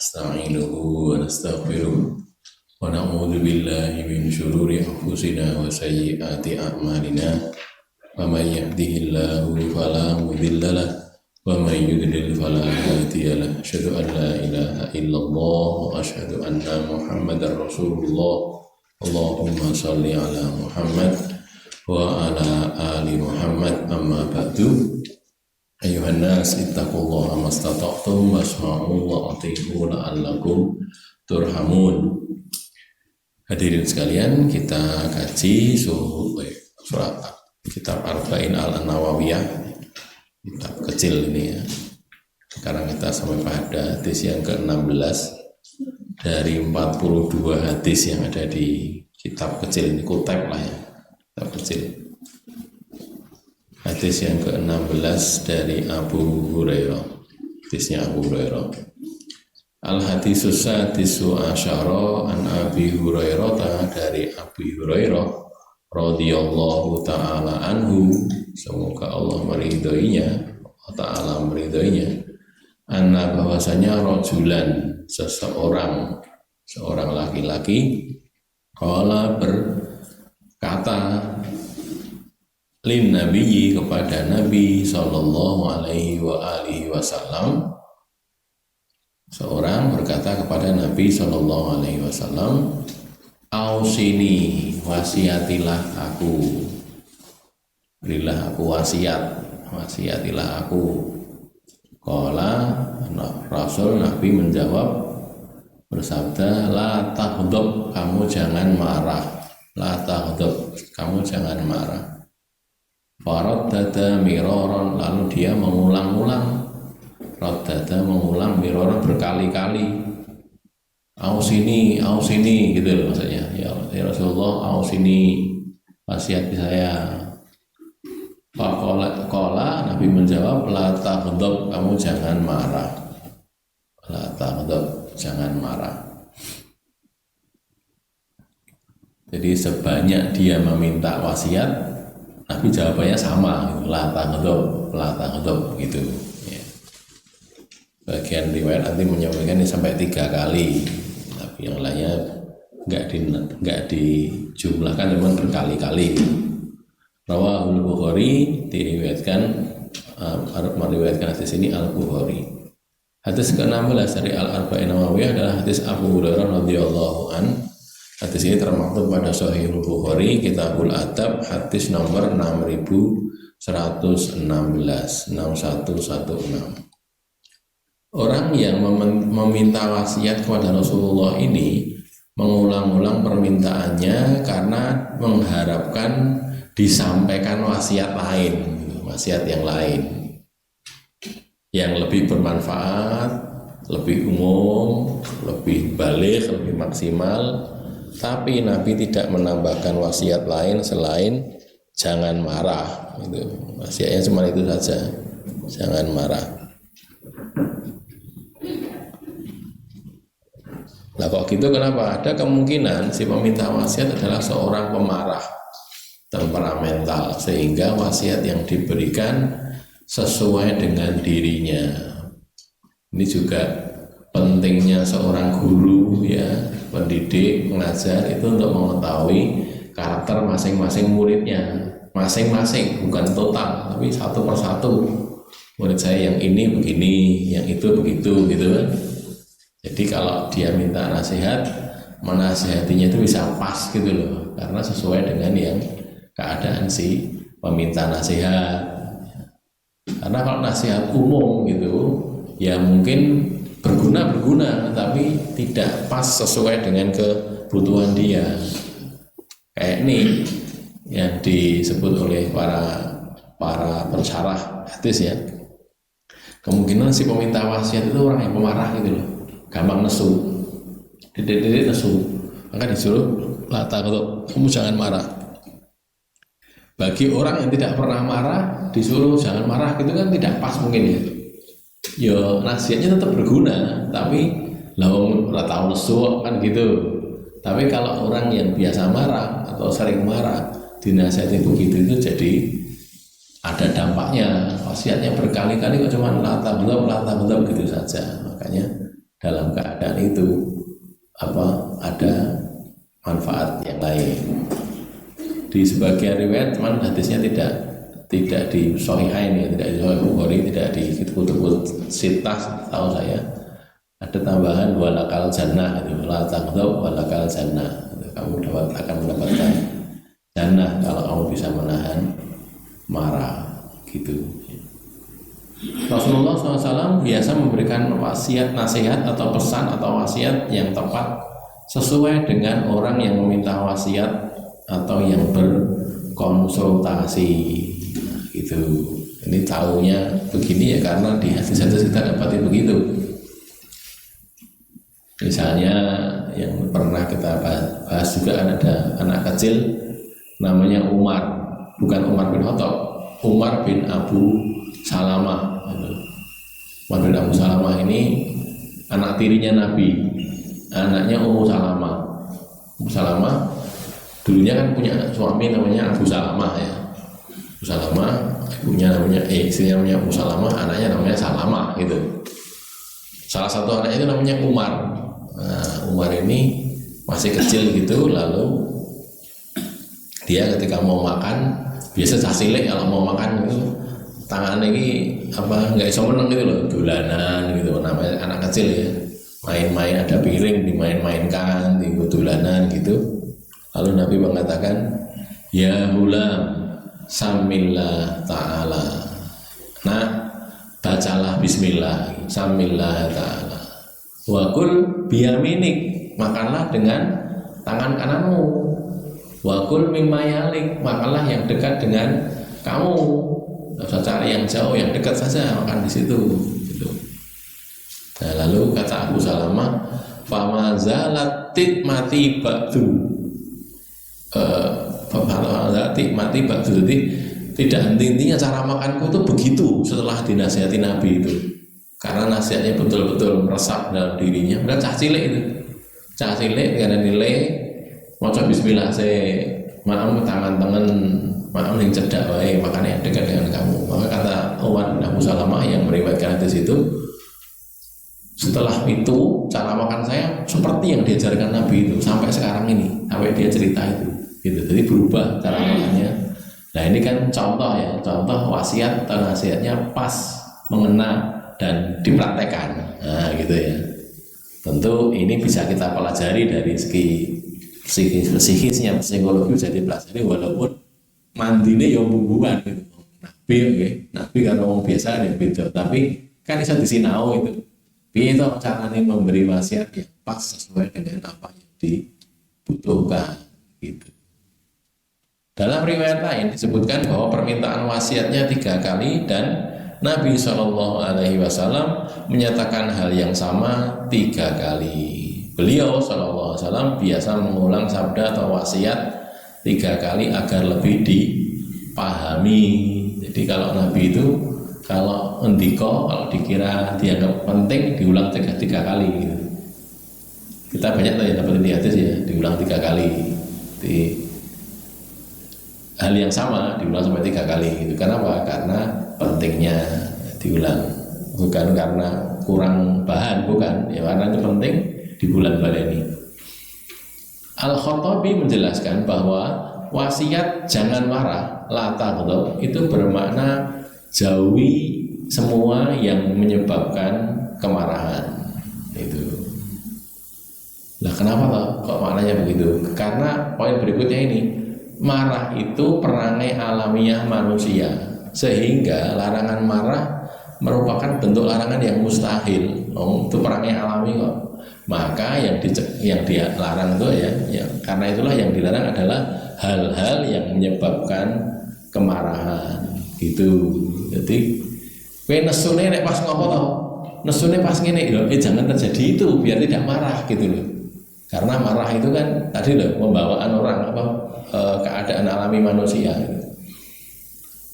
nasta'inuhu wa nastaghfiruh wa na'udzu billahi min syururi anfusina wa sayyiati a'malina may yahdihillahu fala mudilla lahu wa may yudlil fala hadiya lahu asyhadu an la ilaha illallah wa asyhadu anna muhammadar rasulullah. Allahumma shalli ala Muhammad wa ala ali Muhammad, amma ba'du. Ayuhan nas ittaqullaha mastata'tum wasma'u wa ati'u la'allakum turhamun. Hadirin sekalian, kita kaji surat kitab Arba'in al-Nawawiyah, kitab kecil ini ya. Sekarang kita sampai pada hadis yang ke-16 dari 42 hadis yang ada di kitab kecil ini, kutip lah ya, kitab kecil. Hadis yang ke-16 dari Abu Hurairah. Hadisnya Abu Hurairah. Al-hadisus sadisu asyara an Abi Hurairah, dari Abi Hurairah radhiyallahu ta'ala anhu, semoga Allah meridhoinya, Allah ta'ala meridhoinya. Anna, bahwasanya rajulan, seorang laki-laki, qala berkata, lin nabiyyi, kepada Nabi sallallahu alaihi wa alihi wasallam. Seorang berkata kepada Nabi sallallahu alaihi wasallam, ausini, wasiatilah aku, berilah aku wasiat, wasiatilah aku. Qala, Rasul Nabi menjawab, bersabda, la taghdab, kamu jangan marah, la taghdab, kamu jangan marah. Faraddada miraran, lalu dia mengulang-ulang, raddada mengulang, miraran berkali-kali, ausini gitu loh maksudnya, ya Rasulullah, ausini, wasiat saya. Faqala, Nabi menjawab, la taghdab, kamu jangan marah, la taghdab, jangan marah. Jadi sebanyak dia meminta wasiat, Nabi jawabannya sama, la taghdab gitu ya. Bagian riwayat nanti menyampaikan ini sampai 3 kali, tapi yang lainnya enggak dijumlahkan, cuma berkali-kali. Rawahul Bukhari, meriwayatkan hadis ini Al-Bukhari. Hadis ke-16 dari Al-Arba'in Nawawiyah adalah hadis Abu Hurairah radhiyallahu an. Hadis ini termaktub pada Sahihul Bukhari, Kitabul Adab, hadis nomor 6116. Orang yang meminta wasiat kepada Rasulullah ini mengulang-ulang permintaannya karena mengharapkan disampaikan wasiat lain, wasiat yang lain yang lebih bermanfaat, lebih umum, lebih baligh, lebih maksimal. Tapi Nabi tidak menambahkan wasiat lain selain jangan marah. Itu wasiatnya cuma itu saja, jangan marah. Nah kok gitu, kenapa? Ada kemungkinan si peminta wasiat adalah seorang pemarah, temperamental, sehingga wasiat yang diberikan sesuai dengan dirinya. Ini juga pentingnya seorang guru ya, pendidik, pengajar itu untuk mengetahui karakter masing-masing muridnya, masing-masing, bukan total, tapi satu persatu. Murid saya yang ini begini, yang itu begitu gitu kan. Jadi kalau dia minta nasihat, menasihatinya itu bisa pas gitu loh, karena sesuai dengan yang keadaan si peminta nasihat. Karena kalau nasihat umum gitu ya mungkin berguna, tapi tidak pas sesuai dengan kebutuhan dia. Kayak ini yang disebut oleh para pensyarah hadis ya. Kemungkinan si peminta wasiat itu orang yang pemarah gitu loh, gampang nesu, didik nesu, maka disuruh la taghdab, kamu jangan marah. Bagi orang yang tidak pernah marah, disuruh jangan marah gitu kan tidak pas mungkin ya. Ya nasihatnya tetap berguna, tapi lah tahu nesu kan gitu. Tapi kalau orang yang biasa marah atau sering marah, dinasihati begitu itu jadi ada dampaknya. Wasiatnya berkali-kali kok cuma la taghdab gitu saja. Makanya dalam keadaan itu ada manfaat yang lain. Di sebagian riwayat teman hadisnya tidak di Sahihain ya, tidak di Sahih Bukhari, tidak di kutub sittah tahu saya. Ada tambahan walakal jannah itu, la taghdab walakal jannah. Kamu akan mendapatkan jannah kalau kamu bisa menahan marah gitu. Rasulullah SAW biasa memberikan wasiat, nasihat atau pesan atau wasiat yang tepat sesuai dengan orang yang meminta wasiat atau yang berkonsultasi gitu. Ini tahunya begini ya karena di hadis-hadis kita dapatin begitu. Misalnya yang pernah kita bahas juga kan ada anak kecil namanya Umar, bukan Umar bin Khattab, Umar bin Abu Salamah. Umar bin Abu Salamah ini anak tirinya Nabi, anaknya Ummu Salamah. Ummu Salamah dulunya kan punya suami namanya Abu Salamah ya. Abu Salamah, ibunya namanya istrinya namanya Ummu Salamah, anaknya namanya Salamah gitu. Salah satu anaknya itu namanya Umar. Nah, Umar ini masih kecil gitu, lalu dia ketika mau makan biasa cah cilik kalau mau makan itu tangannya ini nggak iso meneng gitu loh, dolanan gitu, namanya anak kecil ya, main-main ada piring dimain-mainkan, dolanan gitu. Lalu Nabi mengatakan, ya hulam samillah ta'ala, nah bacalah bismillah, samillah ta'ala, wakul biyaminik, makanlah dengan tangan kananmu, wakul mimayalik, makanlah yang dekat dengan kamu, tidak usah cari yang jauh, yang dekat saja makan di situ gitu. Nah, lalu kata Abu Salamah, famazalat mati ba'du, mati ba'du, jadi tidak henti-hentinya cara makanku itu begitu setelah dinasihati Nabi itu, karena nasihatnya betul-betul meresap dalam dirinya. Udah cah cilik itu, cah cilik karena nilai maca bismillah saya maaf tangan-tangan maaf yang cedak wae makanya dekat dengan kamu. Maka kata Umar bin Abu Salamah yang meriwayatkan hadis itu, setelah itu cara makan saya seperti yang diajarkan Nabi itu sampai sekarang ini, sampai dia cerita itu gitu. Jadi berubah cara makannya. Nah ini kan contoh ya, contoh wasiat atau nasihatnya pas, mengena dan dipraktekkan. Nah gitu ya. Tentu ini bisa kita pelajari dari segi psikisnya, psikologi bisa dipelajari walaupun mandine ya bumbuan gitu. Nabi okay. Nabi kalau orang biasa ya beda, tapi kan bisa disinau itu. Piye to carane memberi wasiat yang pas sesuai dengan apa yang dibutuhkan gitu. Dalam riwayat lain disebutkan bahwa permintaan wasiatnya 3 kali dan Nabi SAW menyatakan hal yang sama 3 kali. Beliau SAW biasa mengulang sabda atau wasiat 3 kali agar lebih dipahami. Jadi kalau Nabi itu kalau endiko, kalau dikira dianggap penting diulang 3 kali gitu. Kita banyak tadi dapat di hadis ya, diulang 3 kali. Di hal yang sama diulang sampai 3 kali gitu. Kenapa? Karena pentingnya diulang, bukan karena kurang bahan, bukan ya, karena itu penting di bulan baleni. Al-Khattabi menjelaskan bahwa wasiat jangan marah, la taghdab, itu bermakna jauhi semua yang menyebabkan kemarahan. Itu. Nah, kenapa kok maknanya begitu? Karena poin berikutnya ini, marah itu perangai alamiah manusia, sehingga larangan marah merupakan bentuk larangan yang mustahil. Itu perangai alami kok. Maka yang dilarang itu ya, karena itulah yang dilarang adalah hal-hal yang menyebabkan kemarahan gitu. Jadi kowe nesune nek pas ngopo to? Nesune pas ngene lho, jangan terjadi itu biar tidak marah gitu loh. Karena marah itu kan tadi loh pembawaan orang keadaan alami manusia gitu.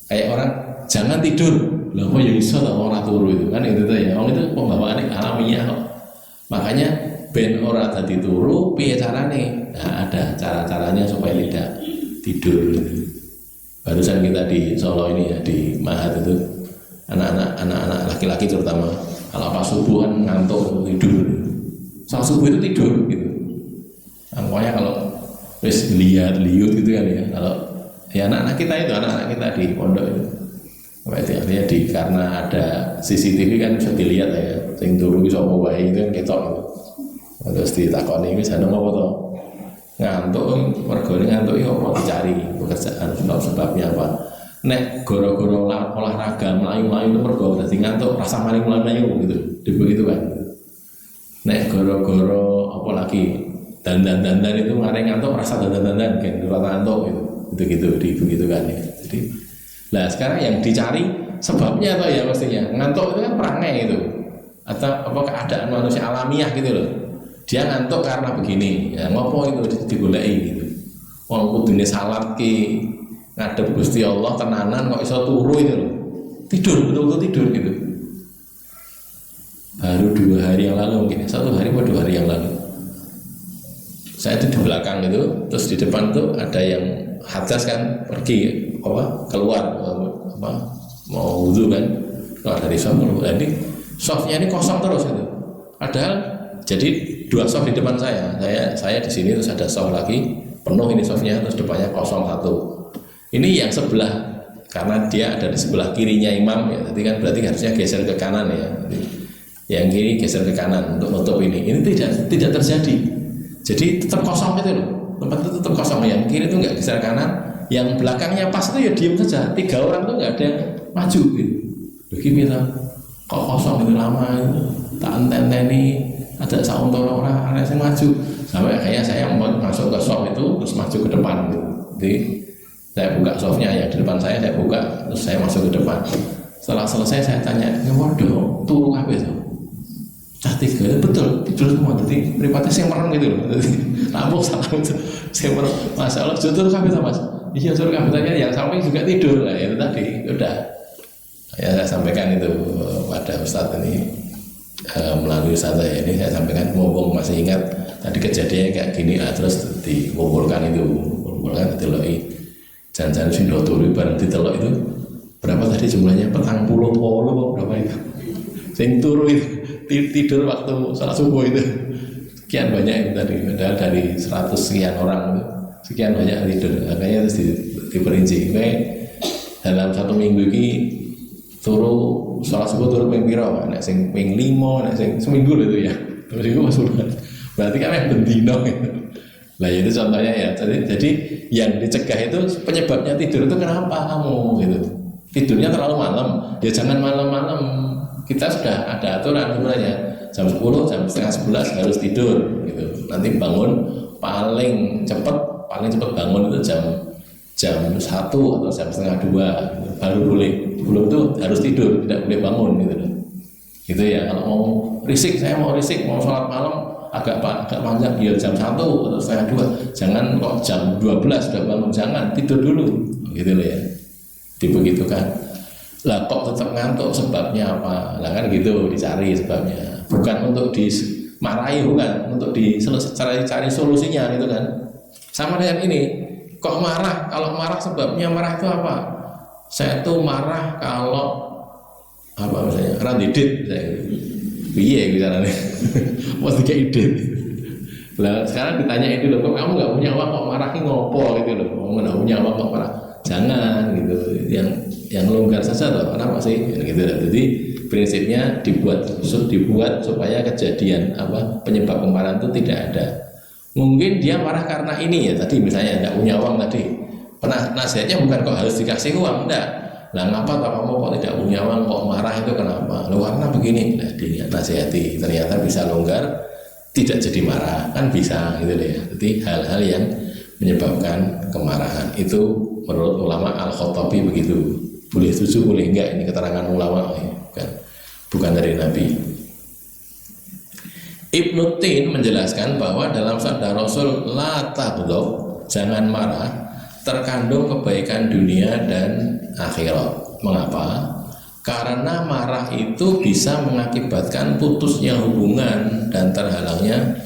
Kayak orang jangan tidur, lho kok ya iso to ora turu itu kan itu tuh ya. Itu pembawaan alaminya kok. Makanya ben ora dadi turu piye carane? Nah, ada cara-caranya supaya tidak tidur. Barusan kita di Solo ini ya, di Mahat itu anak-anak laki-laki terutama kalau pas subuhan ngantuk tidur. sholat subuh itu tidur gitu. Pokoknya kalau wis liut gitu kan ya, kalau ya anak-anak kita itu, anak-anak kita di pondok itu, artinya karena ada CCTV kan bisa dilihat ya, sing turu iso apa wae itu kan ketok gitu. Terus ditakoni iki jane apa to? Ngantuk, mergo ngantuk iki apa dicari pekerjaan sebabnya apa? Nek goro-goro olahraga melayu-melayu itu mergo dadi ngantuk rasa maling melayu gitu. Begitu kan. Nek goro-goro apa lagi dandan itu maring ngantuk rasa dandan kan rasa ngantuk gitu. Begitu kan ya. Jadi lah sekarang yang dicari sebabnya atau ya mestinya ngantuk itu kan perangai itu atau apa keadaan manusia alamiah gitu loh. Dia ngantuk karena begini, ya ngopo itu digoleki gitu. Wong kudune salat ki ngadep Gusti Allah tenanan kok iso turu itu loh. Tidur, betul-betul tidur gitu. Baru 2 hari yang lalu mungkin, 1 hari atau 2 hari yang lalu. Saya itu di belakang itu, terus di depan tuh ada yang hadas kan pergi keluar mau wudu kan, keluar dari soft. Jadi softnya ini kosong terus itu. Padahal jadi 2 soft di depan saya di sini terus ada soft lagi penuh ini softnya terus depannya kosong 1. Ini yang sebelah karena dia ada di sebelah kirinya imam ya, jadi kan berarti harusnya geser ke kanan ya. Jadi, yang kiri geser ke kanan untuk menutup ini tidak terjadi. Jadi tetap kosong itu loh, tempat itu tetap kosong. Yang kiri itu nggak geser kanan, yang belakangnya pas itu ya diem saja. 3 orang tuh nggak ada yang maju gitu. Begitu kok kosong itu lama itu tak enten-enteni ada sauntara orang yang maju sampai kayaknya saya mau masuk ke soft itu terus maju ke depan gitu. Jadi saya buka softnya yang di depan saya buka terus saya masuk ke depan. Setelah selesai saya tanya, waduh turu kabeh itu. Cah 3 betul tidur semua. Jadi pripatnya saya merem gitu loh. Nampung salah itu saya merem. Masya Allah turu kabeh Mas. Iya turu kabeh tanya yang samping juga tidur lah itu tadi udah. Ya saya sampaikan itu pada Ustadz ini melalui saya ini saya sampaikan mumpung masih ingat tadi kejadiannya kayak gini terus dikumpulkan diteloki jangan-jangan sih turu bareng ditelok itu berapa tadi jumlahnya 40 berapa itu sing turu itu tidur waktu salat subuh itu sekian banyak itu tadi padahal dari 100 sekian orang itu sekian banyak tidur makanya terus diperinci dalam 1 minggu ini turu salat subuh turu ping pira nek sing ping 5 nek sing seminggu lho itu ya terus itu maksudnya berarti kan yang bendino gitu. Nah itu contohnya ya jadi yang dicegah itu penyebabnya tidur itu kenapa kamu gitu tidurnya terlalu malam ya jangan malam-malam kita sudah ada aturan sebenarnya jam 10 jam setengah 11 harus tidur gitu nanti bangun paling cepat bangun itu jam 1 atau jam setengah 2 gitu. Baru boleh belum itu harus tidur tidak boleh bangun gitu ya kalau mau risik mau sholat malam agak panjang ya jam 1 atau setengah 2 jangan kok jam 12 sudah bangun jangan tidur dulu gitu loh ya dibegitukan lah kok tetap ngantuk sebabnya apa lah kan gitu dicari sebabnya bukan untuk dimarahi bukan untuk cari solusinya gitu kan sama dengan ini kok marah kalau marah sebabnya marah itu apa saya tuh marah kalau apa misalnya randidit piye bicaranya mau tiga ide lah sekarang ditanya itu loh kok kamu nggak punya uang kok marah ngopo gitu loh kamu nggak punya uang kok marah jangan gitu yang longgar saja loh kenapa sih gitu jadi prinsipnya dibuat supaya kejadian penyebab kemarahan itu tidak ada mungkin dia marah karena ini ya tadi misalnya nggak punya uang tadi nasihatnya bukan kok harus dikasih uang enggak lah ngapa kamu kok tidak punya uang kok marah itu kenapa lo karena begini nah dinasihati ternyata bisa longgar tidak jadi marah kan bisa gitu ya jadi hal-hal yang menyebabkan kemarahan itu menurut ulama Al-Khattabi begitu boleh setuju boleh enggak ini keterangan ulama bukan dari Nabi. Ibnu Tin menjelaskan bahwa dalam sabda Rasul la taghdab jangan marah terkandung kebaikan dunia dan akhirat. Mengapa? Karena marah itu bisa mengakibatkan putusnya hubungan dan terhalangnya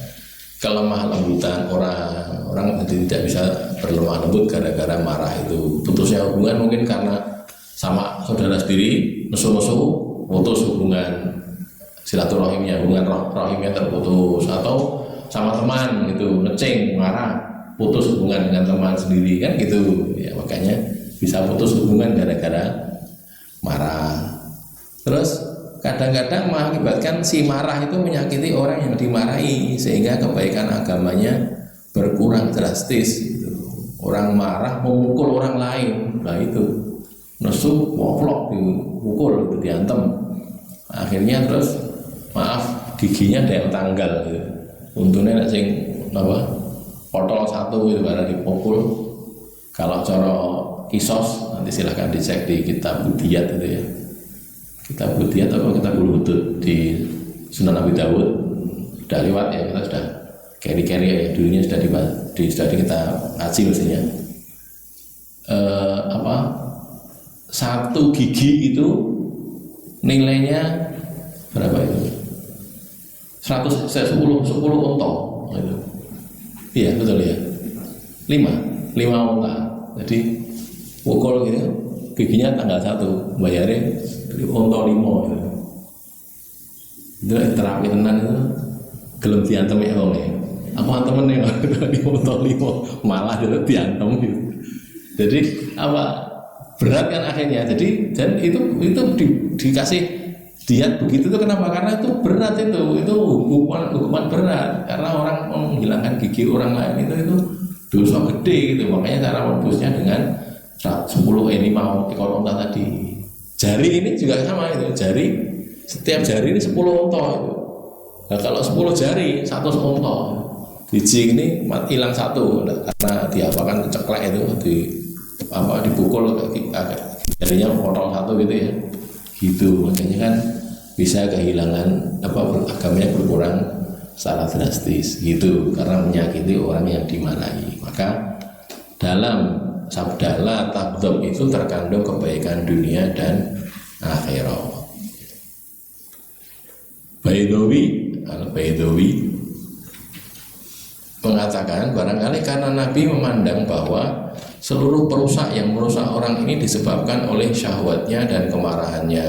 kelemah lembutan orang jadi tidak bisa berlemah lembut gara-gara marah itu. Putusnya hubungan mungkin karena sama saudara sendiri musuh-musuh putus hubungan silaturahimnya, hubungan rahimnya terputus, atau sama teman gitu ngeceng marah, putus hubungan dengan teman sendiri kan gitu ya, makanya bisa putus hubungan gara-gara marah. Terus kadang-kadang mengakibatkan si marah itu menyakiti orang yang dimarahi sehingga kebaikan agamanya berkurang drastis gitu. Orang marah memukul orang lain, nah itu nesu woplok dipukul gitu, diantem, akhirnya terus maaf giginya ada yang tanggal gitu. Untungnya nek sing apa potol satu itu karena dipukul. Kalau cara kisos nanti silahkan dicek di kitab Budiyat itu ya, kitab Budiyat atau kitab Hudud di Sunan Abi Dawud sudah lewat ya, kita sudah carry ya, dulunya sudah kita ngaji mestinya. Satu gigi itu nilainya berapa itu? 10 unta gitu. Iya betul ya, 5 unta. Jadi pukul gitu, giginya tanggal 1 bayarin unta 5 gitu. Itu terapi tenan itu gelem diantem ya wong ya. Aku antemen nih di unta 5 malah jadi diantem gitu. Jadi apa berat kan akhirnya. Jadi dan itu dikasih diet begitu tuh kenapa? Karena itu berat, itu hukuman berat karena orang menghilangkan gigi orang lain itu dosa gede gitu. Makanya cara menebusnya dengan 5 ekor unta tadi. Jari ini juga sama itu, setiap jari ini 10 unta itu. Nah, kalau 10 jari 100 unta. Biji ini hilang 1 karena diapakan ceklek itu dipukul jarinya potong 1 gitu ya. Gitu makanya kan bisa kehilangan agamanya berkurang secara drastis gitu karena menyakiti orang yang dimarahi. Maka dalam sabda la taghdab itu terkandung kebaikan dunia dan akhirat. Al-Baidawi mengatakan barangkali karena Nabi memandang bahwa seluruh perusak yang merusak orang ini disebabkan oleh syahwatnya dan kemarahannya.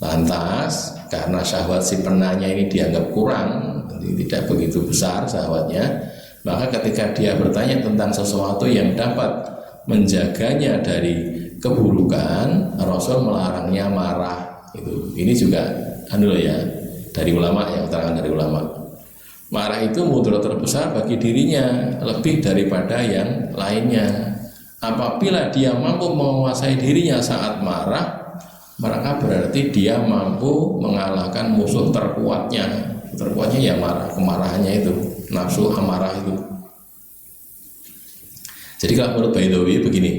Lantas karena syahwat si penanya ini dianggap kurang, tidak begitu besar syahwatnya, maka ketika dia bertanya tentang sesuatu yang dapat menjaganya dari keburukan, Rasul melarangnya marah. Ini juga dari ulama, yang keterangan dari ulama. Marah itu mudarat terbesar bagi dirinya lebih daripada yang lainnya. Apabila dia mampu menguasai dirinya saat marah, maka berarti dia mampu mengalahkan musuh terkuatnya. Terkuatnya ya marah, kemarahannya itu, nafsu amarah itu. Jadi kalau menurut Baidawi begini,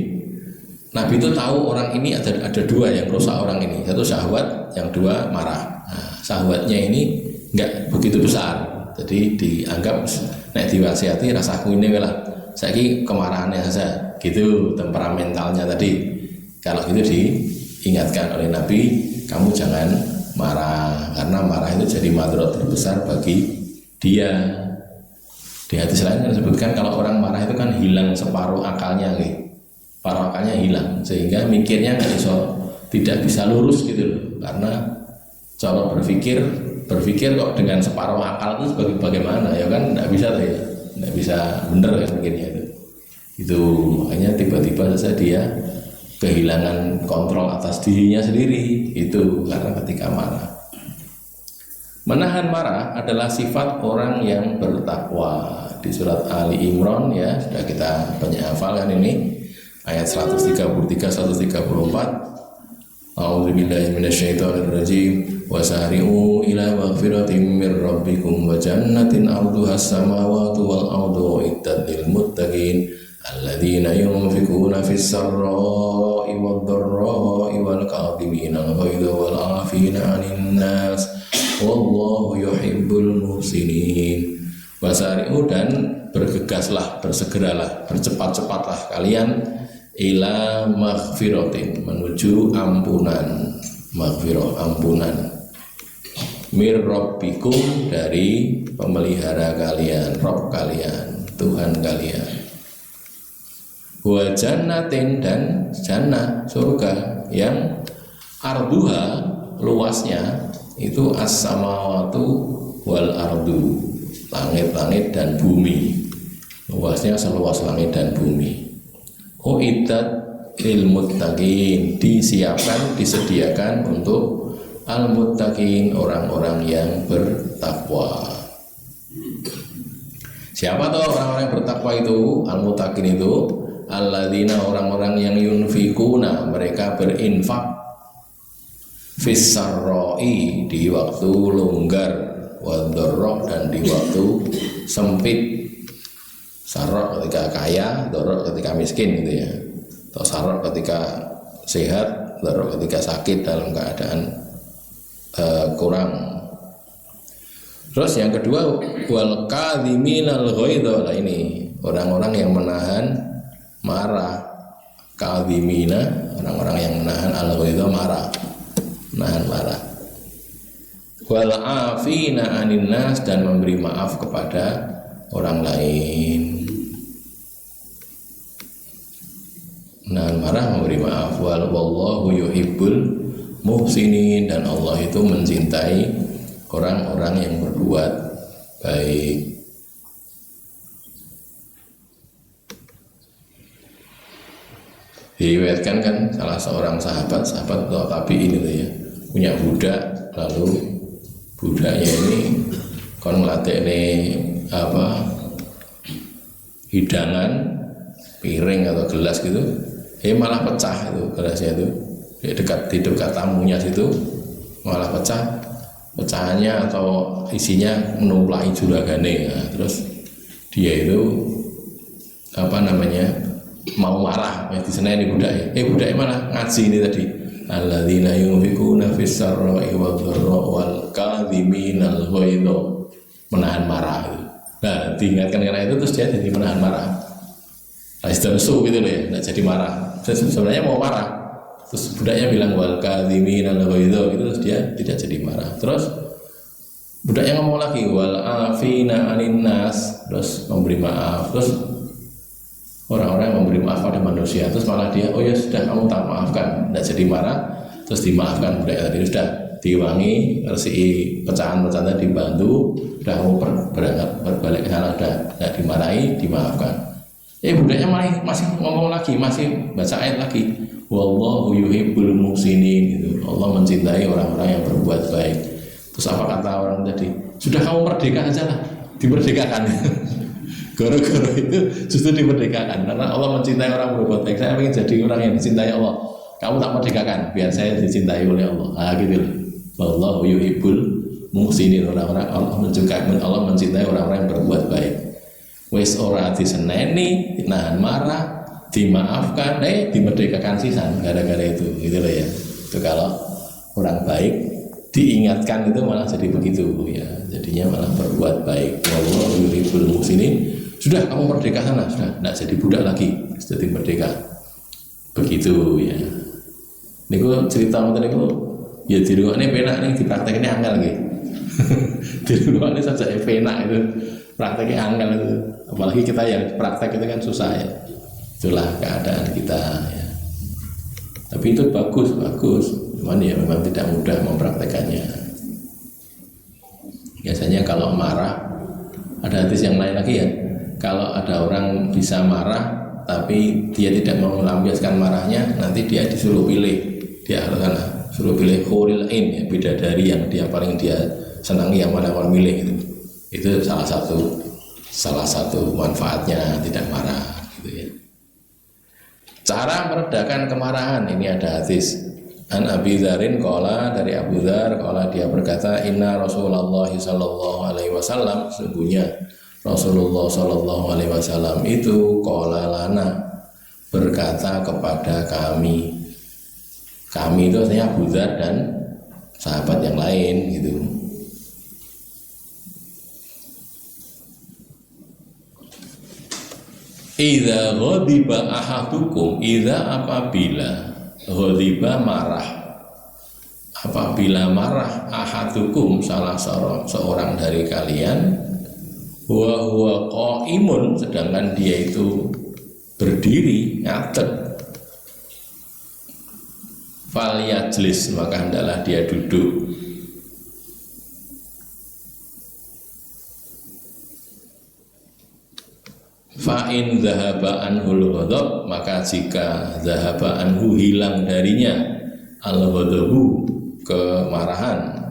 Nabi itu tahu orang ini ada 2 yang merusak orang ini. Satu syahwat, yang 2 marah. Nah, syahwatnya ini enggak begitu besar. Jadi dianggap nek diwasiati rasaku ini lah. Saiki kemarahannya saja. Gitu temperamentalnya tadi. Kalau gitu diingatkan oleh Nabi, kamu jangan marah karena marah itu jadi madharat terbesar bagi dia. Di hadis lain disebutkan kalau orang marah itu kan hilang separuh akalnya gitu. Separuh akalnya hilang sehingga mikirnya tidak bisa lurus gitu loh. Karena cara berpikir kok dengan separuh akal itu bagaimana ya kan tidak bisa ya, tidak bisa benar kan mikirnya itu makanya tiba-tiba saja dia kehilangan kontrol atas dirinya sendiri itu karena ketika marah. Menahan marah adalah sifat orang yang bertakwa. Di surat Ali Imran ya sudah kita banyak hafalkan ini ayat 133 134. A'udzubillahi minasyaitonirrajim wasari'u ila maghfiratin mir rabbikum wa jannatin 'arduhas samawati wal ardu uiddat lil muttaqin alladzina yunfikuna fis sarra'i wad dharra'i wal kadhimina al ghaidha wal 'afina 'anil nas wallahu yuhibbul muhsinin. Wasari'u dan bergegaslah, bersegeralah, bercepat-cepatlah kalian ila maghfiratin menuju ampunan, maghfirah ampunan, mir rabbikum dari pemelihara kalian, Rabb kalian, Tuhan kalian, wa jannatin dan jannah surga yang arduha luasnya itu as-samawatu wal ardu, langit-langit dan bumi, luasnya seluas langit dan bumi. Uiddat lil muttaqin, disiapkan, disediakan untuk al muttaqin, orang-orang yang bertakwa. Siapa tuh orang-orang yang bertakwa itu? Al muttaqin itu alladzina, orang-orang yang yunfikuna, mereka berinfak, fissarroi, di waktu longgar, wadorok, dan di waktu sempit. Sarok ketika kaya, dorok ketika miskin gitu ya. Atau sarok ketika sehat, dorok ketika sakit dalam keadaan kurang. Terus yang kedua, wal kadhiminal ghaidha. Nah ini orang-orang yang menahan marah. Kadhimina, orang-orang yang menahan al ghaidha, marah, menahan marah. Wal afina anin nas, dan memberi maaf kepada orang lain. Menahan marah, memberi maaf. Wallahu yuhibbul muhsinin, dan Allah itu mencintai orang-orang yang berbuat baik. Diriwayatkan kan salah seorang sahabat atau tabi'in itu ya, punya budak, lalu budaknya ini kon nglatihne hidangan, piring atau gelas gitu, malah pecah itu gelasnya itu di dekat tamunya situ, malah pecah. Pecahannya atau isinya menumplai juragane. Nah, terus dia itu mau marah, ya diseneni budaknya. Budaknya malah ngaji ini tadi, alladzina yunfikuna fis-sarra'i wad-dharra'i wal kadhiminal ghaidha, menahan marah. Nah, diingatkan karena itu, terus dia jadi menahan marah. Nah, sudah nesu gitu loh ya, nggak jadi marah. Sebenarnya mau marah, terus budaknya bilang wal kadhiminal ghaidha, gitu, terus dia tidak jadi marah. Terus budaknya ngomong lagi wal afina anin nas, terus memberi maaf. Terus orang-orang yang memberi maaf pada manusia, terus malah dia, oh ya sudah, kamu tak maafkan, tidak jadi marah. Terus dimaafkan budaknya tadi, sudah diwangi, resiki pecahan-pecahan tadi, dibantu, sudah mau berangkat berbalik ke sana, sudah tidak dimarahi, dimaafkan. Budaknya masih ngomong lagi, masih baca ayat lagi, wallahu yuhibbul muhsinin, gitu. Allah mencintai orang-orang yang berbuat baik. Terus apa kata orang tadi? Sudah, kamu merdeka saja lah, dimerdekakan. Gara-gara itu justru dimerdekakan, karena Allah mencintai orang berbuat baik. Saya ingin jadi orang yang dicintai Allah. Kamu tak merdekakan, biar saya dicintai oleh Allah. Gitu loh. Wallahu yuhibbul muhsinin, orang-orang Allah mencintai orang-orang yang berbuat baik. Wes ora diseneni, nahan marah, dimaafkan, dimerdekakan sisan gara-gara itu, gitu loh ya. Itu kalau orang baik diingatkan itu malah jadi begitu ya, jadinya malah berbuat baik. Wallahu yuhibbul muhsinin. Sudah, kamu merdeka sana, sudah, tidak jadi budak lagi, jadi merdeka. Begitu ya. Niku cerita ngoten niku ya dirungokne penak ning dipraktekne angel nggih. Dirungokne saja penak itu, prakteknya angel itu. Apalagi kita yang praktek itu kan susah ya. Itulah keadaan kita ya. Tapi itu bagus. Cuman ya memang tidak mudah mempraktekannya. Biasanya kalau marah, ada hadis yang lain lagi ya. Kalau ada orang bisa marah tapi dia tidak mau melampiaskan marahnya, nanti dia disuruh pilih. Dia harus suruh pilih huril ain ya, bidadari yang dia paling dia senangi, yang mana mau milih gitu. Itu salah satu manfaatnya tidak marah gitu ya. Cara meredakan kemarahan, ini ada hadis An Abi Dzarin qala, dari Abu Dzar qala, dia berkata, inna Rasulullah sallallahu alaihi wasallam, sesungguhnya Rasulullah sallallahu alaihi wasallam itu qala lana, berkata kepada kami. Kami itu artinya Abu Dzar dan sahabat yang lain gitu. Idza ghadiba ahadukum, idza apabila ghadiba marah, apabila marah ahadukum salah seorang dari kalian, wa huwa qaimun, sedangkan dia itu berdiri ngadeg, fal yajlis, maka hendaklah dia duduk. Fa'in dhahaba anhul ghadab, maka jika dhahaba anhu hilang darinya al ghadabu kemarahan,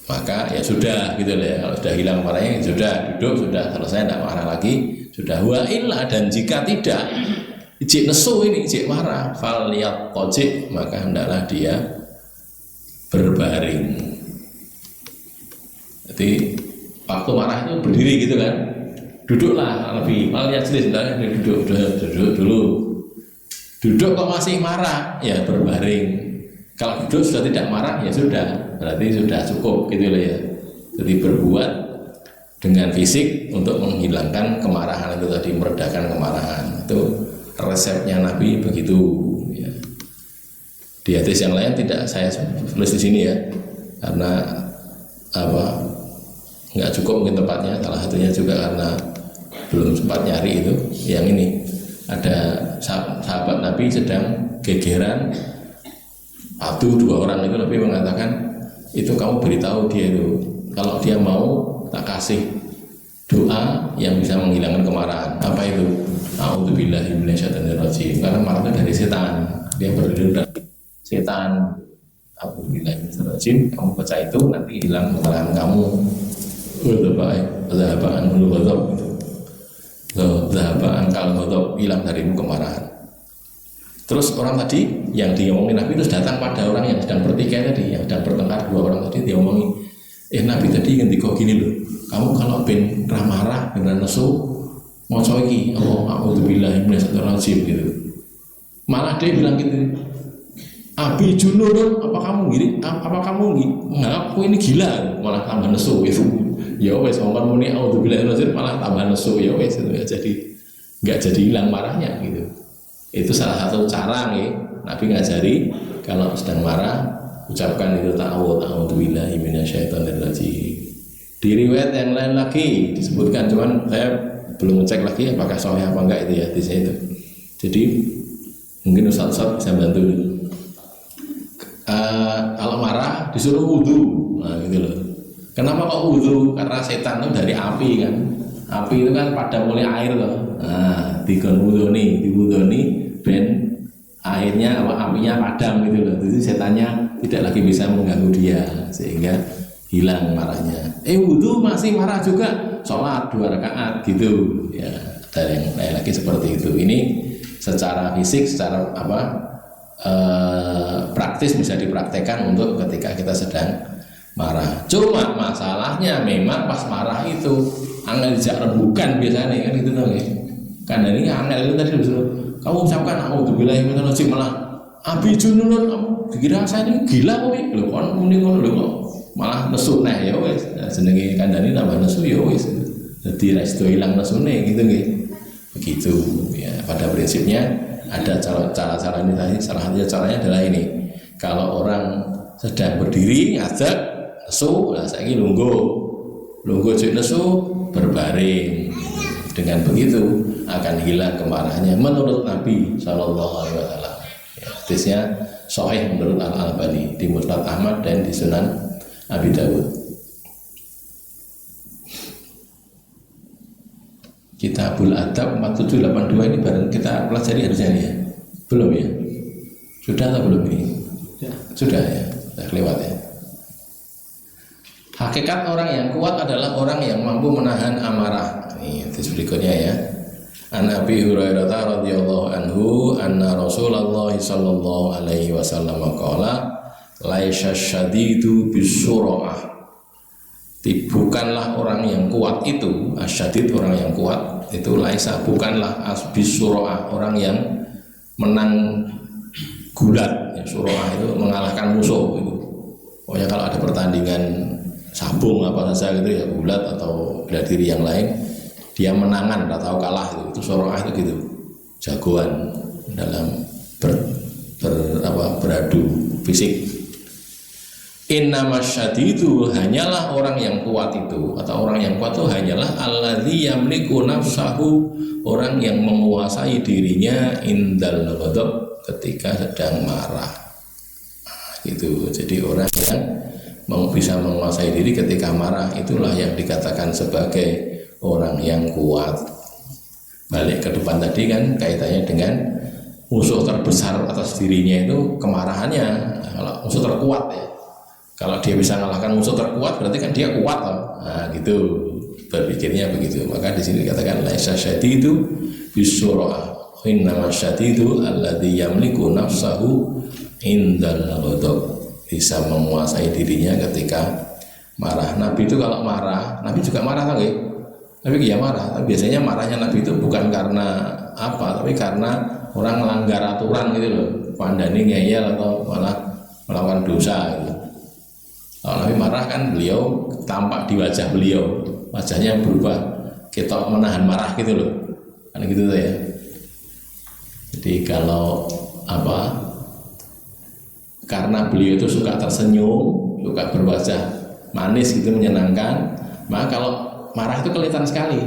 maka ya sudah gitu ya. Kalau sudah hilang marahnya sudah, duduk sudah selesai, tidak marah lagi sudah. Wa illa, dan jika tidak, ijik nesu ini, ijik marah, fal liyat qojik, maka hendaklah dia berbaring. Jadi waktu marah itu berdiri gitu kan, duduklah lebih, malah jelas duduk dulu. Duduk kok masih marah, ya berbaring. Kalau duduk sudah tidak marah, ya sudah, berarti sudah cukup gitu loh ya. Jadi berbuat dengan fisik untuk menghilangkan kemarahan itu tadi, meredakan kemarahan. Itu resepnya Nabi begitu ya. Di hadis yang lain tidak saya tulis di sini ya, karena nggak cukup mungkin tempatnya, salah satunya juga karena belum sempat nyari itu. Yang ini ada sahabat Nabi sedang gegeran, satu dua orang itu Nabi mengatakan, itu kamu beritahu dia itu, kalau dia mau tak kasih doa yang bisa menghilangkan kemarahan. Apa itu? A'udzubillahi minasyaitonirrajim. Karena marah itu dari setan, dia berdiri dari setan. A'udzubillahi minasyaitonirrajim. Kamu baca itu, nanti hilang kemarahan kamu. Zahaba'an hulu ghadab, zahaba'an kal ghadab, hilang darimu kemarahan. Terus orang tadi yang diomongin Nabi itu datang pada orang yang sedang bertikai tadi, yang sedang bertengkar dua orang tadi, diomongin, Nabi tadi ngendika gini loh, kamu kalau ben marah dengan nesu maca iki, a'udzubillahi minasyaitonirrajim gitu. Malah dia bilang gitu, Abi junun, apa kamu gini? Apa kamu ngaku ini gila? Malah tambah nesu itu. Ya wes, ngomong muni a'udzubillahi minasyaitonirrajim malah tambah nesu, ya wes itu ya, jadi nggak jadi hilang marahnya gitu. Itu salah satu cara nih Nabi ngajari kalau sedang marah ucapkan itu a'udzubillahi minasyaitonirrajim. Di riwayat yang lain lagi disebutkan, cuman saya belum ngecek lagi apakah sahih apa enggak itu ya di situ. Jadi mungkin Ustaz bisa bantu. Kalau marah disuruh wudu, nah gitu loh. Kenapa kok wudu? Karena setan itu dari api kan. Api itu kan pada mulai air loh. Nah, diwudoni ben airnya apinya padam gitu loh. Jadi setannya tidak lagi bisa mengganggu dia sehingga hilang marahnya. Wudu masih marah juga, sholat 2 rakaat gitu ya. Ada yang lain lagi seperti itu. Ini secara fisik, secara praktis bisa dipraktekkan untuk ketika kita sedang marah. Cuma masalahnya memang pas marah itu angel dijak rembukan biasanya kan gitu dong ya. Karena ini angel itu tadi disuruh kamu ucapkan a'udzubillahi minasyaitonirrajim, malah abi junun, kamu dikira saya ini gila kowe lho, kon muni ngono lho kok malah nesu neh ya wis. Jenenge kandhane nambah nesu ya wis. Dadi resto ilang nesune gitu nggih. Begitu ya. Pada prinsipnya ada cara-cara ini tadi, salah satunya caranya adalah ini. Kalau orang sedang berdiri ngajak nesu, nah saiki lungguh cek nesu, berbaring. Dengan begitu akan hilang kemarahannya menurut Nabi Shallallahu Alaihi Wasallam. Ya, hadisnya sahih menurut Al-Albani di Musnad Ahmad dan di Sunan Abi Dawud. Kitabul Adab 4782 ini baru kita pelajari harusnya ya? Belum ya? Sudah atau belum ini? Sudah ya, sudah lewat ya. Hakikat orang yang kuat adalah orang yang mampu menahan amarah. Ini hadis berikutnya ya. An Abi Hurairah radhiyallahu anhu anna Rasulullah sallallahu alaihi wasallam qala laisa syadidu bisura'ah. Bukanlah orang yang kuat itu, asyadid orang yang kuat itu laisa, bukanlah bisura'ah orang yang menang gulat. Ya, sura'ah itu mengalahkan musuh itu. Pokoknya kalau ada pertandingan sabung apa saja gitu ya, gulat atau bela diri yang lain, dia menangan atau kalah itu sura'ah itu gitu, jagoan dalam beradu fisik. Innamasyadidu, hanyalah orang yang kuat itu, atau orang yang kuat itu hanyalah alladzi yamliku nafsahu, orang yang menguasai dirinya indal ghadab, ketika sedang marah. Gitu. Jadi orang yang bisa menguasai diri ketika marah, itulah yang dikatakan sebagai orang yang kuat. Balik ke depan tadi kan kaitannya dengan musuh terbesar atas dirinya itu kemarahannya. Nah, kalau musuh terkuat ya, kalau dia bisa mengalahkan musuh terkuat berarti kan dia kuat loh. Nah gitu berpikirnya begitu. Maka di sini dikatakan laisa syadidu bisurah, innama syadidu alladzi yamliku nafsahu indal ghadab, bisa menguasai dirinya ketika marah. Nabi itu kalau marah, Nabi juga marah kan? Nabi ya marah. Tapi biasanya marahnya Nabi itu bukan karena apa, tapi karena orang melanggar aturan gitu loh, pandani ngeyel atau malah melakukan dosa gitu. Kalau Nabi marah kan beliau tampak di wajah beliau, wajahnya berubah, kita menahan marah gitu loh, kan gitu tuh ya. Jadi kalau apa, karena beliau itu suka tersenyum, suka berwajah manis gitu, menyenangkan, maka kalau marah itu kelihatan sekali.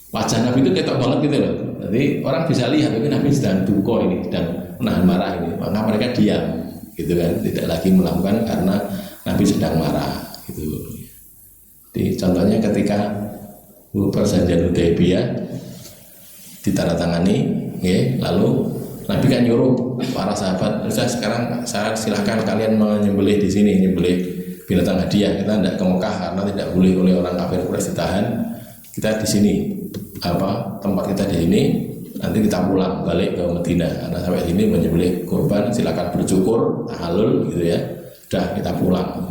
Wajah Nabi itu ketok banget gitu loh. Jadi orang bisa lihat ini Nabi sedang duko ini, sedang menahan marah ini. Maka mereka diam, gitu kan, tidak lagi melakukan karena Nabi sedang marah, gitu. Jadi contohnya ketika perjanjian Hudaybiyah ditandatangani, ya, lalu Nabi kan nyuruh para sahabat, sekarang saya silahkan kalian menyembelih di sini, menyembelih binatang hadiah. Kita tidak ke Mekah karena tidak boleh oleh orang kafir Quraisy ditahan. Kita di sini, apa tempat kita di sini. Nanti kita pulang balik ke Madinah. Karena sampai sini menyembelih kurban, silakan bercukur, tahalul, gitu ya. Sudah kita pulang.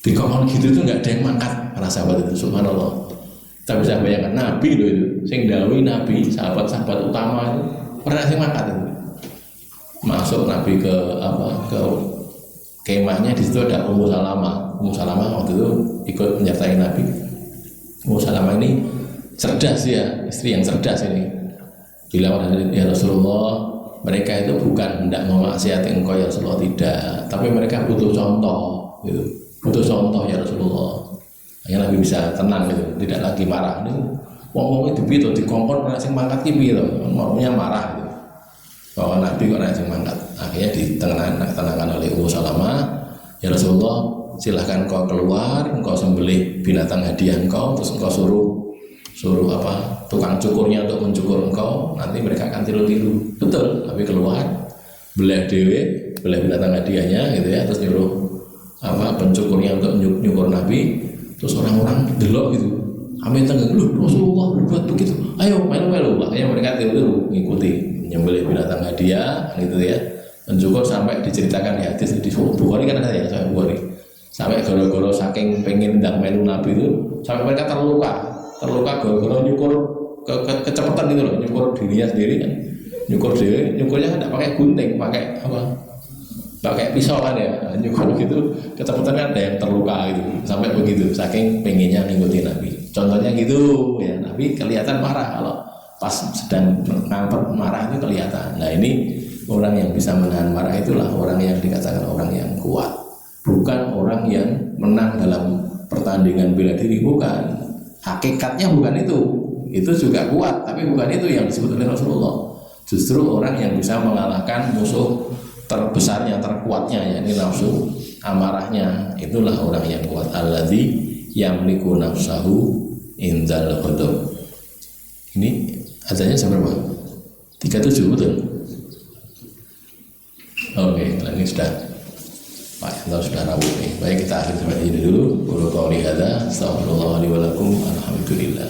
Di kongkong gitu itu nggak ada yang mangkat para sahabat itu, subhanallah. Kita bisa bayangkan Nabi loh itu, sing dawuhi Nabi, sahabat-sahabat utama itu pernah sing mangkat itu. Masuk Nabi ke apa ke kemahnya, di situ ada Ummu Salamah. Ummu Salamah waktu itu ikut menyertai Nabi. Ummu Salamah ini cerdas ya, istri yang cerdas ini. Bilang, ya Rasulullah, mereka itu bukan hendak memaksiati engkau ya Rasulullah, tidak, tapi mereka butuh contoh gitu. Butuh contoh ya Rasulullah. Akhirnya Nabi bisa tenang gitu, tidak lagi marah. Ini ngomongnya dipitu, dikongkon orang sing mangkat ki gitu, maunya marah gitu. Bahwa Nabi kok orang sing mangkat. Akhirnya ditenangkan oleh Ummu Salamah, ya Rasulullah, silahkan kau keluar, engkau sembelih binatang hadiah engkau, terus engkau suruh apa tukang cukurnya untuk mencukur engkau, nanti mereka akan tiru-tiru. Betul, Nabi keluar, belah dewe, belah binatang hadiahnya gitu ya, terus nyuruh apa pencukurnya untuk nyukur Nabi. Terus orang-orang delok gitu, amin tengah, loh Rasulullah berbuat begitu, ayo melu-melu. Akhirnya mereka tiru-tiru ngikuti, nyembelih binatang hadiah gitu ya, mencukur sampai diceritakan di hadis di Bukhari kan ada ya, saya Bukhari, sampai gara-gara saking pengen ndang melu Nabi itu sampai mereka terluka gara-gara nyukur kecepatan gitu loh, nyukur dirinya sendiri kan, nyukurnya kan tidak pakai gunting, pakai apa, pakai pisau kan ya, nyukur gitu kecepatan kan ada yang terluka gitu, sampai begitu saking pengennya ngikutin Nabi. Contohnya gitu ya, Nabi kelihatan marah, kalau pas sedang ngampet marah itu kelihatan. Nah ini orang yang bisa menahan marah itulah orang yang dikatakan orang yang kuat, bukan orang yang menang dalam pertandingan bela diri, bukan. Hakikatnya bukan itu juga kuat, tapi bukan itu yang disebut oleh Rasulullah. Justru orang yang bisa mengalahkan musuh terbesarnya, terkuatnya, yakni nafsu amarahnya, itulah orang yang kuat. Alladzi yamliku nafsahu indal ghadab. Ini azannya jam berapa? 37 betul. Oke, ini sudah Pak Yanto sudah rabu nih. Baik, kita akhiri sampai ini dulu. Qul qouli hadza, astaghfirullah li wa lakum, alhamdulillah.